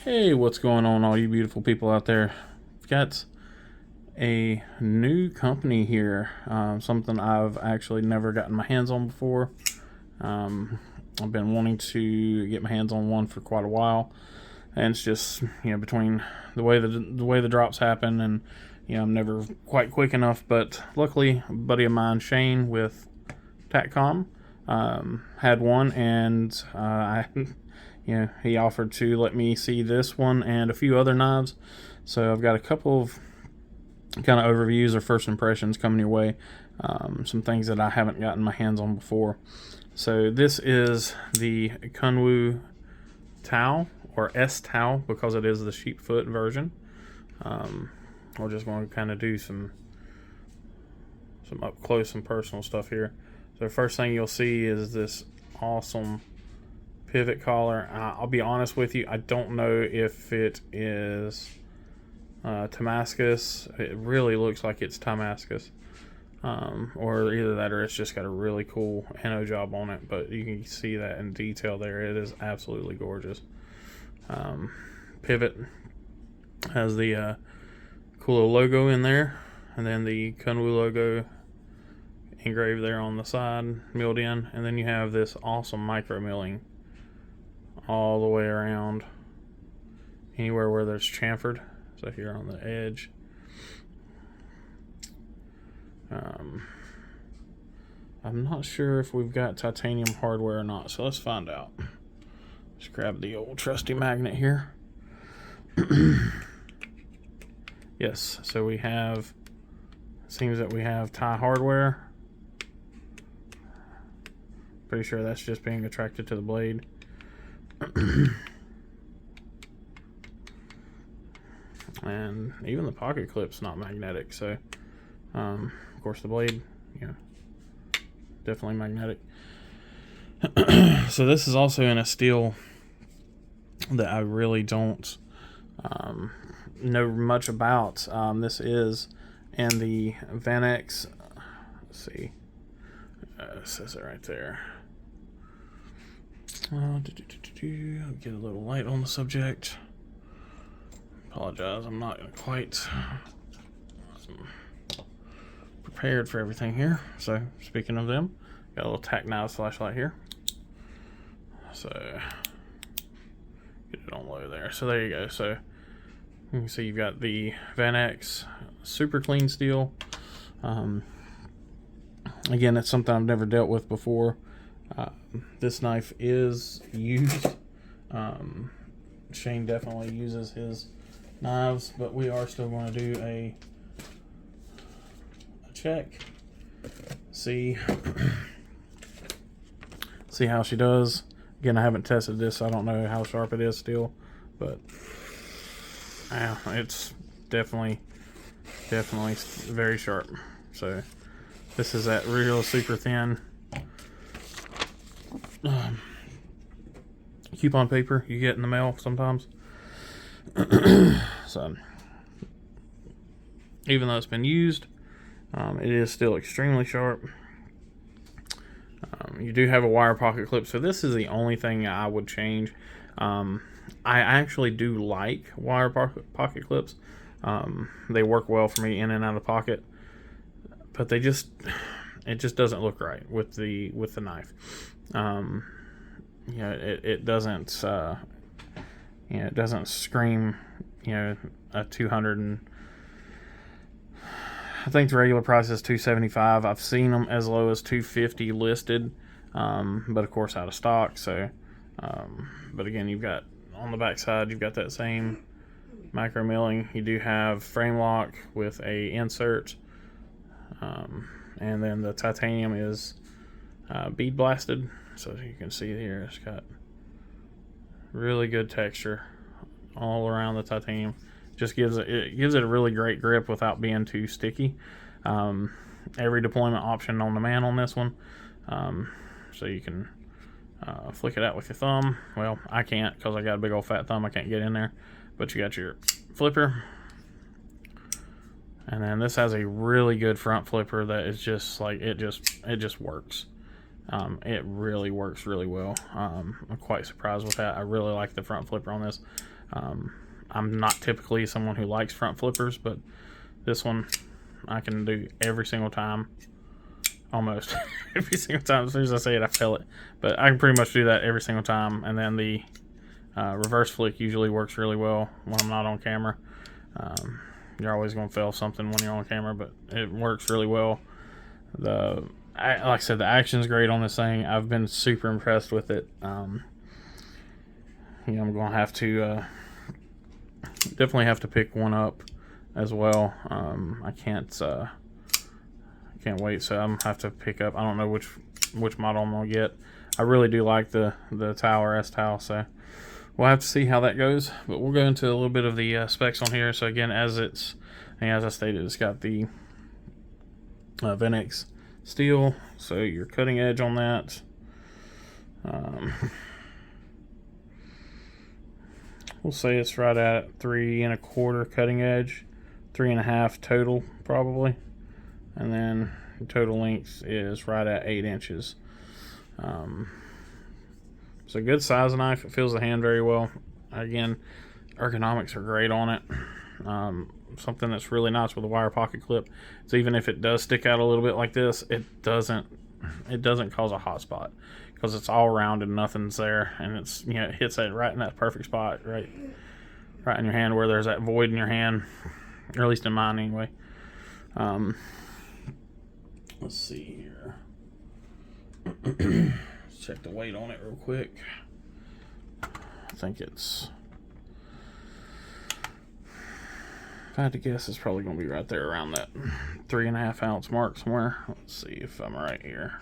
Hey, what's going on, all you beautiful people out there? I've got a new company here, something I've actually never gotten my hands on before. I've been wanting to get my hands on one for quite a while, and it's just between the way the drops happen, and I'm never quite quick enough. But luckily, a buddy of mine, Shane with Takcom, had one, and he offered to let me see this one and a few other knives. So I've got a couple of kind of overviews or first impressions coming your way. Some things that I haven't gotten my hands on before. So this is the Kunwu Tao, or S Tao, because it is the sheepfoot version. We're just going to kind of do some up close and personal stuff here. So the first thing you'll see is this awesome pivot collar. I'll be honest with you, I don't know if it is Damascus. It really looks like it's Damascus, or either that or it's just got a really cool anno job on it, but you can see that in detail there. It is absolutely gorgeous. Pivot has the cool little logo in there, and then the Kunwu logo engraved there on the side, milled in, and then you have this awesome micro milling all the way around anywhere where there's chamfered. So here on the edge, I'm not sure if we've got titanium hardware or not, so let's find out. Just grab the old trusty magnet here. Yes, so we have, seems that we have tie hardware. Pretty sure that's just being attracted to the blade. And even the pocket clip's not magnetic, so of course the blade, definitely magnetic. So this is also in a steel that I really don't know much about. This is in the Vanex. Let's see, it says it right there. I'll get a little light on the subject. Apologize, I'm not quite prepared for everything here. So, speaking of them, got a little tack knives flashlight here. So, get it on low there. So there you go. So, you can see you've got the Vanex super clean steel. Again, it's something I've never dealt with before. This knife is used. Shane definitely uses his knives, but we are still going to do a check. See how she does. Again, I haven't tested this, so I don't know how sharp it is still, but it's definitely very sharp. So this is that real super thin coupon paper you get in the mail sometimes. So even though it's been used, it is still extremely sharp. You do have a wire pocket clip, so this is the only thing I would change. I actually do like wire pocket clips. They work well for me in and out of pocket, but it just doesn't look right with the knife. It doesn't it doesn't scream a 200, and I think the regular price is $275. I've seen them as low as $250 listed, but of course out of stock. So but again, you've got on the back side, you've got that same micro milling. You do have frame lock with a insert, and then the titanium is bead blasted. So you can see here, it's got really good texture all around the titanium. Just gives it a really great grip without being too sticky. Every deployment option on the man on this one, so you can flick it out with your thumb. Well, I can't because I got a big old fat thumb. I can't get in there, but you got your flipper, and then this has a really good front flipper that is just like it just works. It really works really well. I'm quite surprised with that. I really like the front flipper on this. I'm not typically someone who likes front flippers, but this one I can do every single time. Almost every single time. As soon as I say it, I feel it. But I can pretty much do that every single time. And then the reverse flick usually works really well when I'm not on camera. You're always going to fail something when you're on camera, but it works really well. Like I said, the action's great on this thing. I've been super impressed with it. I'm going to have to definitely have to pick one up as well. I can't wait, so I'm gonna have to pick up. I don't know which model I'm gonna get. I really do like the Tower S Tao, so we'll have to see how that goes. But we'll go into a little bit of the specs on here. So again, as I stated, it's got the Venex steel, so your cutting edge on that. We'll say it's right at 3 1/4 cutting edge, 3 1/2 total probably, and then the total length is right at 8 inches. It's a good size knife. It feels the hand very well. Again, ergonomics are great on it. Something that's really nice with a wire pocket clip is even if it does stick out a little bit like this, it doesn't cause a hot spot because it's all rounded, nothing's there, and it's it hits that right in that perfect spot, right in your hand where there's that void in your hand, or at least in mine anyway. Let's see here. Let's check the weight on it real quick. I think it's, if I had to guess, it's probably going to be right there around that 3 1/2 ounce mark somewhere. Let's see if I'm right here.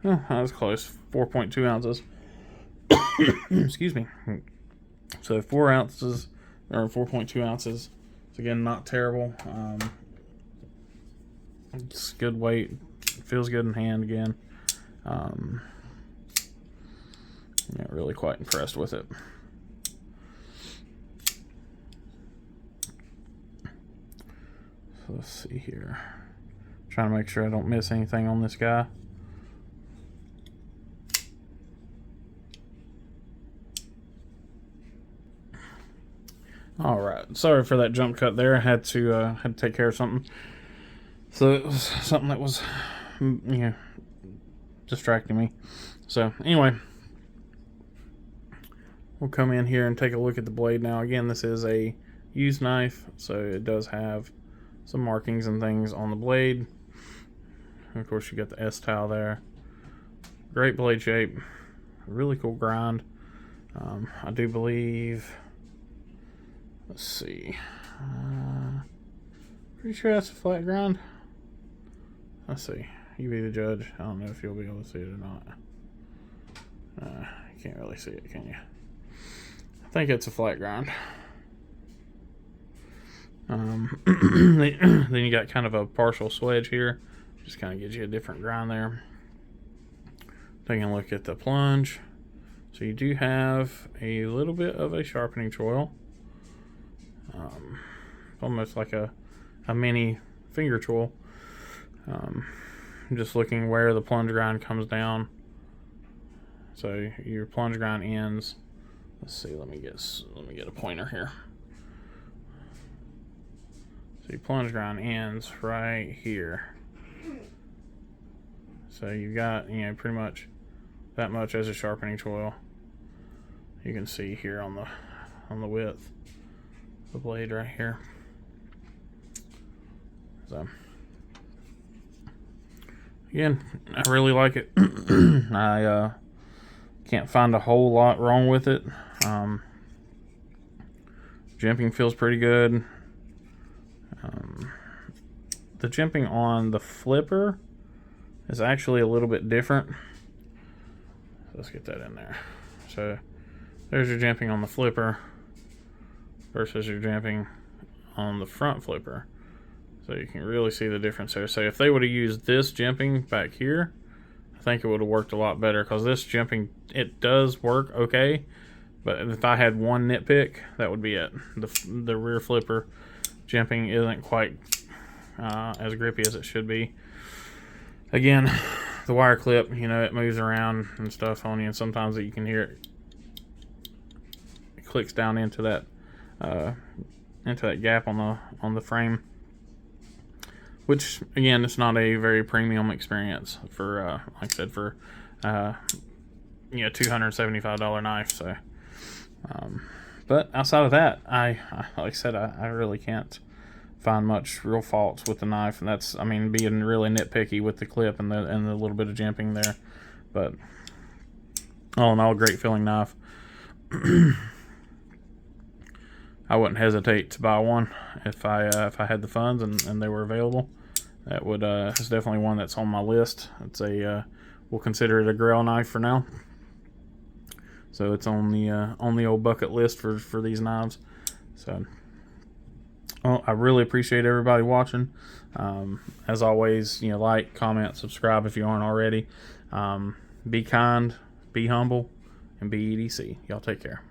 Oh, that was close. 4.2 ounces. Excuse me. So 4 ounces, or 4.2 ounces. So again, not terrible. It's good weight. Feels good in hand again. Yeah, really quite impressed with it. So let's see here. Trying to make sure I don't miss anything on this guy. All right, sorry for that jump cut there. I had to take care of something. So it was something that was, distracting me. So anyway, we'll come in here and take a look at the blade now. Again, this is a used knife, so it does have some markings and things on the blade. And of course, you got the S Tao there. Great blade shape, really cool grind. I do believe. Let's see. Pretty sure that's a flat grind. Let's see. You be the judge. I don't know if you'll be able to see it or not. You can't really see it, can you? I think it's a flat grind. Then you got kind of a partial swedge here. Just kind of gives you a different grind there. Taking a look at the plunge. So you do have a little bit of a sharpening choil. Almost like a mini finger choil. Just looking where the plunge grind comes down. So your plunge grind ends. Let's see. Let me get a pointer here. So your plunge grind ends right here. So you've got pretty much that much as a sharpening choil. You can see here on the width, the blade right here. So again, I really like it. I can't find a whole lot wrong with it. Jimping feels pretty good. The jimping on the flipper is actually a little bit different. Let's get that in there. So there's your jimping on the flipper versus your jimping on the front flipper. So you can really see the difference there. So if they would have used this jimping back here, I think it would have worked a lot better, because this jimping, it does work okay, but if I had one nitpick, that would be it. The rear flipper jimping isn't quite as grippy as it should be. Again, the wire clip, it moves around and stuff on you, and sometimes you can hear it clicks down into that gap on the frame. Which again, it's not a very premium experience for like I said, for $275 knife. So, but outside of that, I like I said, I really can't find much real faults with the knife, and that's, I mean, being really nitpicky with the clip and the little bit of jimping there. But all in all, great feeling knife. I wouldn't hesitate to buy one if I had the funds and they were available. That would it's definitely one that's on my list. It's a we'll consider it a grail knife for now. So it's on the old bucket list for these knives. So, well, I really appreciate everybody watching. As always, like, comment, subscribe if you aren't already. Be kind, be humble, and be EDC. Y'all take care.